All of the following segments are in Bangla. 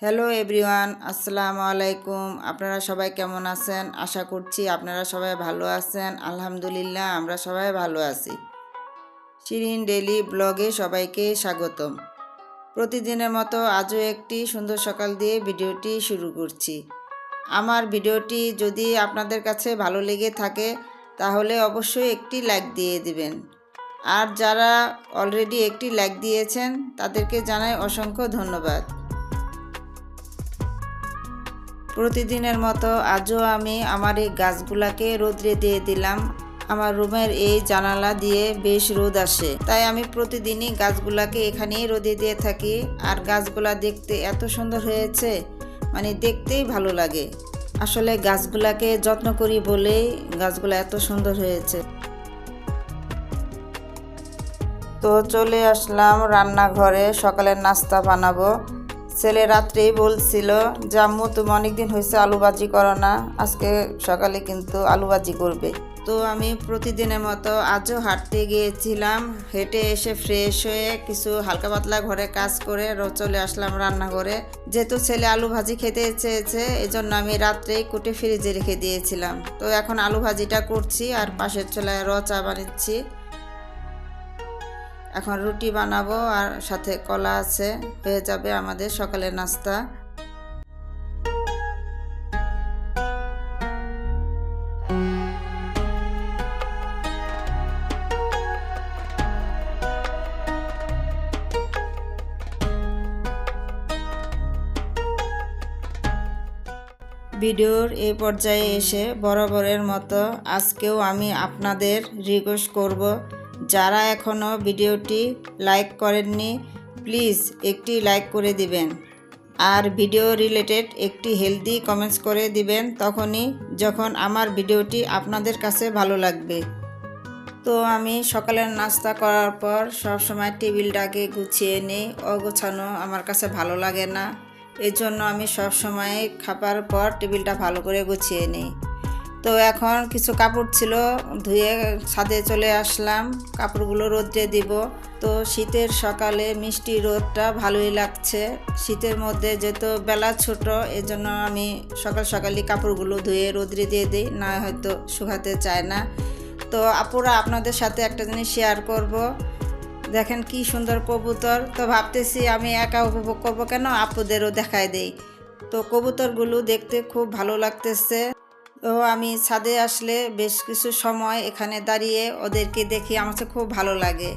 হ্যালো এভরিওয়ান, আসসালামু আলাইকুম। আপনারা সবাই কেমন আছেন? আশা করছি আপনারা সবাই ভালো আছেন। আলহামদুলিল্লাহ, আমরা সবাই ভালো আছি। শিরিন ডেইলি ব্লগে সবাইকে স্বাগতম। প্রতিদিনের মতো আজও একটি সুন্দর সকাল দিয়ে ভিডিওটি শুরু করছি। আমার ভিডিওটি যদি আপনাদের কাছে ভালো লেগে থাকে তাহলে অবশ্যই একটি লাইক দিয়ে দিবেন। আর যারা অলরেডি একটি লাইক দিয়েছেন তাদেরকে জানাই অসংখ্য ধন্যবাদ। প্রতিদিনের মতো আজও আমি আমার এই গাছগুলাকে রোদে দিয়ে দিলাম। আমার রুমের এই জানালা দিয়ে বেশ রোদ আসে, তাই আমি প্রতিদিনই গাছগুলাকে এখানেই রোদে দিয়ে থাকি। আর গাছগুলা দেখতে এত সুন্দর হয়েছে, মানে দেখতেই ভালো লাগে। আসলে গাছগুলাকে যত্ন করি বলেই গাছগুলা এত সুন্দর হয়েছে। তো চলে আসলাম রান্নাঘরে, সকালের নাস্তা বানাবো। ছেলে রাত্রেই বলছিল যে আম্মু তুমি অনেকদিন হয়েছে আলু ভাজি করো না, আজকে সকালে কিন্তু আলু ভাজি করবে। তো আমি প্রতিদিনের মতো আজও হাঁটতে গিয়েছিলাম। হেঁটে এসে ফ্রেশ হয়ে কিছু হালকা পাতলা ঘরে কাজ করে চলে আসলাম রান্নাঘরে। যেহেতু ছেলে আলু ভাজি খেতে চেয়েছে, এই জন্য আমি রাত্রেই কুটে ফ্রিজে রেখে দিয়েছিলাম। তো এখন আলু ভাজিটা করছি আর পাশের চুলায় চা বানাচ্ছি। এখন রুটি বানাবো আর সাথে কলা আছে, হয়ে যাবে আমাদের সকালের নাস্তা। ভিডিওর এই পর্যায়ে এসে বরাবরের মতো আজকেও আমি আপনাদের রিকোয়েস্ট করব, যারা এখনও ভিডিওটি লাইক করেননি প্লিজ একটি লাইক করে দিবেন। আর ভিডিও রিলেটেড একটি হেলদি কমেন্টস করে দিবেন তখনই যখন আমার ভিডিওটি আপনাদের কাছে ভালো লাগবে। তো আমি সকালের নাস্তা করার পর সবসময় টেবিলটাকে গুছিয়ে নিই। অগোছানো আমার কাছে ভালো লাগে না, এই জন্য আমি সবসময় খাবার পর টেবিলটা ভালো করে গুছিয়ে নিই। তো এখন কিছু কাপড় ছিল, ধুয়ে ছাদে চলে আসলাম, কাপড়গুলো রোদে দিব। তো শীতের সকালে মিষ্টি রোদটা ভালোই লাগছে। শীতের মধ্যে যেহেতু বেলা ছোট, এজন্য আমি সকালই কাপড়গুলো ধুয়ে রোদে দিয়ে দিই, না হয়তো শুকাতে চায় না। তো আপুরা আপনাদের সাথে একটা জিনিস শেয়ার করব। দেখেন কি সুন্দর কবুতর। তো ভাবতেছি আমি একা উপভোগ করবো কেন, আপুদেরও দেখায় দেই। তো কবুতরগুলো দেখতে খুব ভালো লাগতেছে। তো আমি ছাদে আসলে বেশ কিছু সময় এখানে দাঁড়িয়ে ওদেরকে দেখি, আমার খুব ভালো লাগে।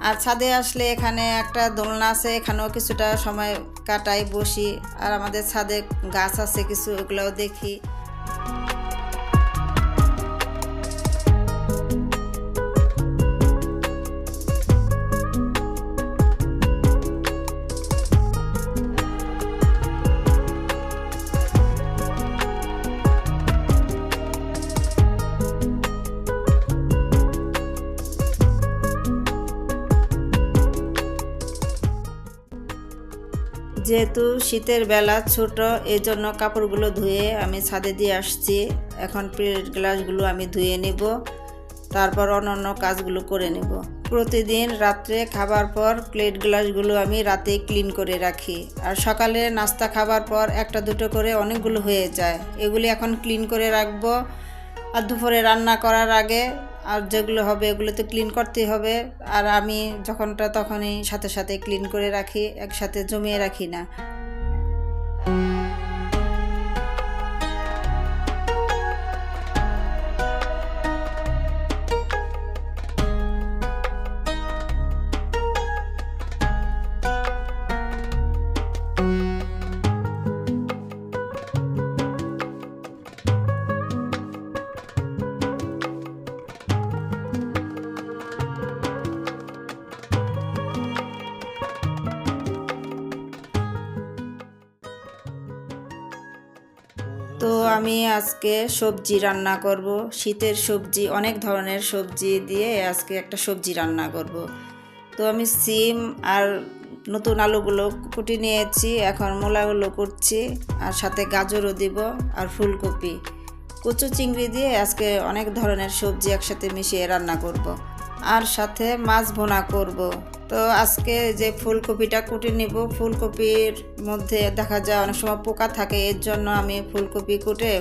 আর ছাদে আসলে এখানে একটা দোলনা আছে, এখানেও কিছুটা সময় কাটাই, বসি। আর আমাদের ছাদে গাছ আছে কিছু, ওগুলোও দেখি। যেহেতু শীতের বেলা ছোট, এই জন্য কাপড়গুলো ধুয়ে আমি ছাদে দিয়ে আসছি। এখন প্লেট গ্লাসগুলো আমি ধুয়ে নেব, তারপর অন্যান্য কাজগুলো করে নেব। প্রতিদিন রাত্রে খাবার পর প্লেট গ্লাসগুলো আমি রাতে ক্লিন করে রাখি। আর সকালে নাস্তা খাবার পর একটা দুটো করে অনেকগুলো হয়ে যায়, এগুলি এখন ক্লিন করে রাখবো। আর দুপুরে রান্না করার আগে আর যেগুলো হবে এগুলো তো ক্লিন করতেই হবে। আর আমি তখনই সাথে ক্লিন করে রাখি, একসাথে জমিয়ে রাখি না। তো আমি আজকে সবজি রান্না করব, শীতের সবজি, অনেক ধরনের সবজি দিয়ে আজকে একটা সবজি রান্না করব। তো আমি সিম আর নতুন আলুগুলো কুটি নিয়েছি, এখন মূলাগুলো করছি, আর সাথে গাজরও দিব আর ফুলকপি, কচু চিংড়ি দিয়ে আজকে অনেক ধরনের সবজি একসাথে মিশিয়ে রান্না করব। আর সাথে মাছ ভুনা করব। তো আজকে যে ফুলকপিটা কুটে নিব, ফুলকপির মধ্যে দেখা যায় অনেক সময় পোকা থাকে, এর জন্য আমি ফুলকপি কুটে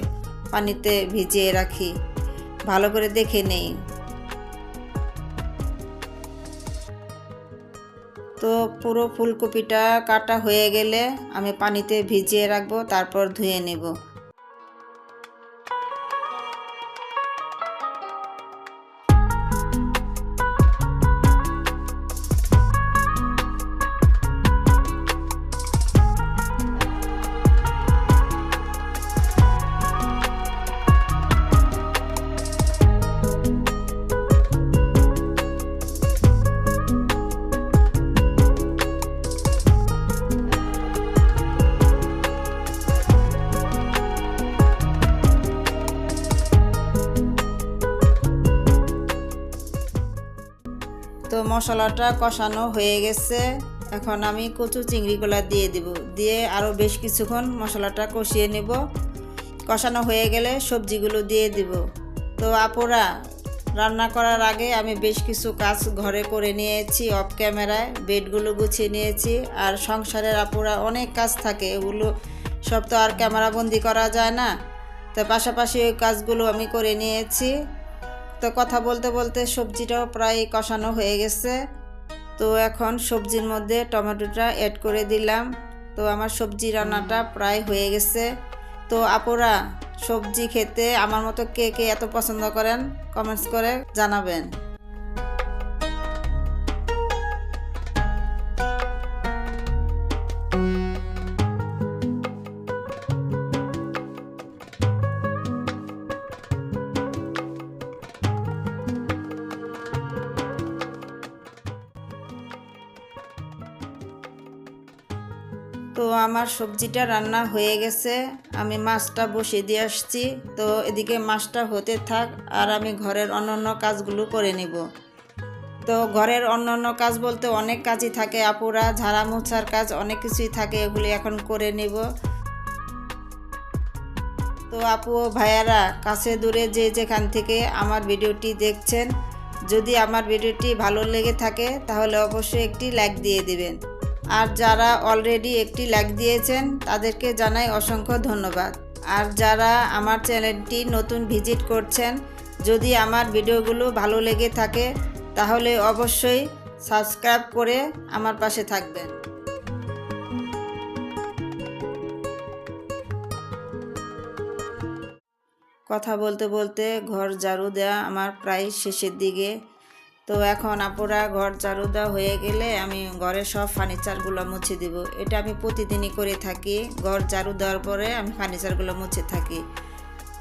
পানিতে ভিজিয়ে রাখি। ভালো করে দেখে নেই। তো পুরো ফুলকপিটা কাটা হয়ে গেলে আমি পানিতে ভিজিয়ে রাখবো, তারপর ধুয়ে নেব। তো মশলাটা কষানো হয়ে গেছে, এখন আমি কচু চিংড়িগুলো দিয়ে দিব, দিয়ে আরও বেশ কিছুক্ষণ মশলাটা কষিয়ে নেব। কষানো হয়ে গেলে সবজিগুলো দিয়ে দিব। তো আপুরা, রান্না করার আগে আমি বেশ কিছু কাজ ঘরে করে নিয়েছি অফ ক্যামেরায়। বেডগুলো গুছিয়ে নিয়েছি। আর সংসারের আপুরা অনেক কাজ থাকে, এগুলো সব তো আর ক্যামেরাবন্দি করা যায় না। তো পাশাপাশি ওই কাজগুলো আমি করে নিয়েছি। তো কথা বলতে বলতে সবজিটাও প্রায় কষানো হয়ে গেছে। তো এখন সবজির মধ্যে টমেটোটা অ্যাড করে দিলাম। তো আমার সবজি রান্নাটা প্রায় হয়ে গেছে। তো আপুরা, সবজি খেতে আমার মতো কে কে এত পছন্দ করেন কমেন্টস করে জানাবেন। তো আমার সবজিটা রান্না হয়ে গেছে, আমি মাছটা বসিয়ে দিয়ে আসছি। তো এদিকে মাছটা হতে থাক আর আমি ঘরের অন্যান্য কাজগুলো করে নিব। তো ঘরের অন্যান্য কাজ বলতে অনেক কাজই থাকে আপুরা, ঝাড়া মোছার কাজ অনেক কিছুই থাকে, এগুলি এখন করে নিব। তো আপু ভাইয়ারা, কাছে দূরে যে যেখান থেকে আমার ভিডিওটি দেখছেন, যদি আমার ভিডিওটি ভালো লেগে থাকে তাহলে অবশ্যই একটি লাইক দিয়ে দিবেন। আর যারা অলরেডি একটি লাইক দিয়েছেন তাদেরকে জানাই অসংখ্য ধন্যবাদ। আর যারা আমার চ্যানেলটি নতুন ভিজিট করছেন, যদি আমার ভিডিওগুলো ভালো লেগে থাকে তাহলে অবশ্যই সাবস্ক্রাইব করে আমার পাশে থাকবেন। কথা বলতে বলতে ঘর ঝাড়ু দেওয়া আমার প্রায় শেষের দিকে। তো এখন আপুরা, ঘর ঝাড়ু দেওয়া হয়ে গেলে আমি ঘরের সব ফার্নিচারগুলো মুছে দিব। এটা আমি প্রতিদিনই করে থাকি, ঘর ঝাড়ু দেওয়ার পরে আমি ফার্নিচারগুলো মুছে থাকি।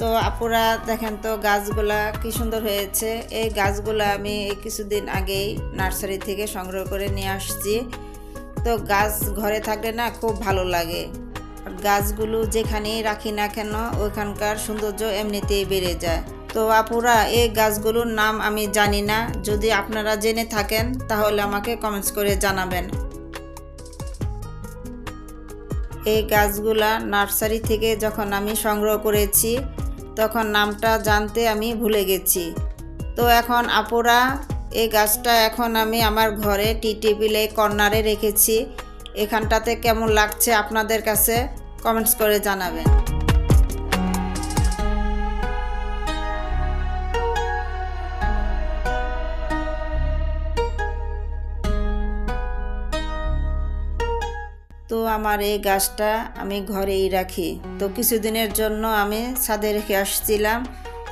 তো আপুরা দেখেন তো গাছগুলা কি সুন্দর হয়েছে। এই গাছগুলো আমি কিছুদিন আগেই নার্সারি থেকে সংগ্রহ করে নিয়ে আসছি। তো গাছ ঘরে থাকলে না খুব ভালো লাগে। আর গাছগুলো যেখানেই রাখি না কেন ওইখানকার সৌন্দর্য এমনিতেই বেড়ে যায়। তো আপুরা, এই গাছগুলোর নাম আমি জানি না, যদি আপনারা জেনে থাকেন তাহলে আমাকে কমেন্টস করে জানাবেন। এই গাছগুলা নার্সারি থেকে যখন আমি সংগ্রহ করেছি তখন নামটা জানতে আমি ভুলে গেছি। তো এখন আপুরা, এই গাছটা এখন আমি আমার ঘরে টি টেবিলে কর্নারে রেখেছি। এখানটাতে কেমন লাগছে আপনাদের কাছে কমেন্টস করে জানাবেন। তো আমার এই গাছটা আমি ঘরেই রাখি। তো কিছুদিনের জন্য আমি ছাদে রেখে আসছিলাম,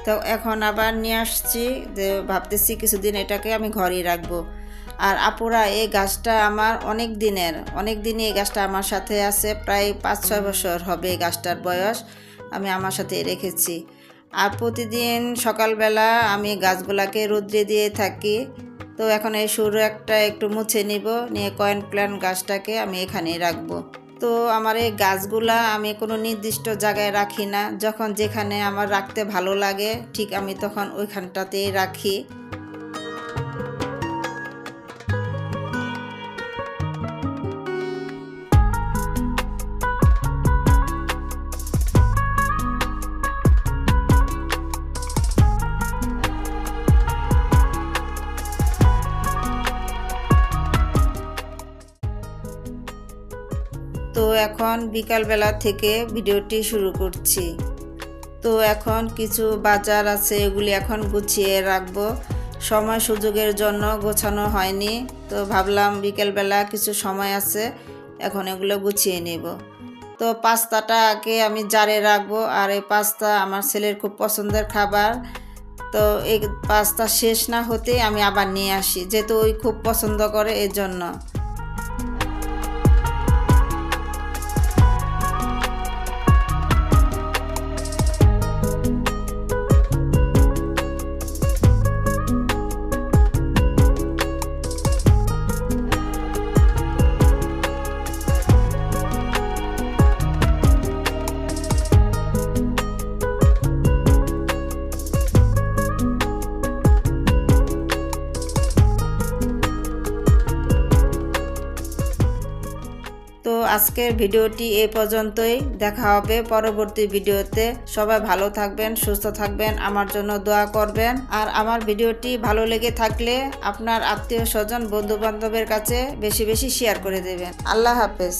তো এখন আবার নিয়ে আসছি, যে ভাবতেছি কিছুদিন এটাকে আমি ঘরেই রাখবো। আর আপুরা, এই গাছটা আমার অনেক দিনই এই গাছটা আমার সাথে আছে, প্রায় 5-6 বছর হবে এই গাছটার বয়স, আমি আমার সাথে রেখেছি। আর প্রতিদিন সকালবেলা আমি গাছগুলাকে রোদ্রে দিয়ে থাকি। তো এখন এই সরু একটা একটু মুছে নিব, নিয়ে কয়েন প্ল্যান্ট গাছটাকে আমি এখানেই রাখবো। তো আমার এই গাছগুলা আমি কোনো নির্দিষ্ট জায়গায় রাখি না, যখন যেখানে আমার রাখতে ভালো লাগে ঠিক আমি তখন ওইখানটাতেই রাখি। তো এখন বিকালবেলা থেকে ভিডিওটি শুরু করছি। তো এখন কিছু বাজার আছে, এগুলি এখন গুছিয়ে রাখবো। সময় সুযোগের জন্য গোছানো হয়নি, তো ভাবলাম বিকেলবেলা কিছু সময় আছে, এখন এগুলো গুছিয়ে নেব। তো পাস্তাটা আগে আমি জারে রাখবো, আর এই পাস্তা আমার ছেলের খুব পছন্দের খাবার। তো এই পাস্তা শেষ না হতে আমি আবার নিয়ে আসি, যেহেতু ওই খুব পছন্দ করে এর জন্য। তো আজকের ভিডিওটি এই পর্যন্তই, দেখা হবে পরবর্তী ভিডিওতে। সবাই ভালো থাকবেন, সুস্থ থাকবেন, আমার জন্য দোয়া করবেন। আর আমার ভিডিওটি ভালো লেগে থাকলে আপনার আত্মীয় স্বজন বন্ধু বান্ধবের কাছে বেশি বেশি শেয়ার করে দেবেন। আল্লাহ হাফেজ।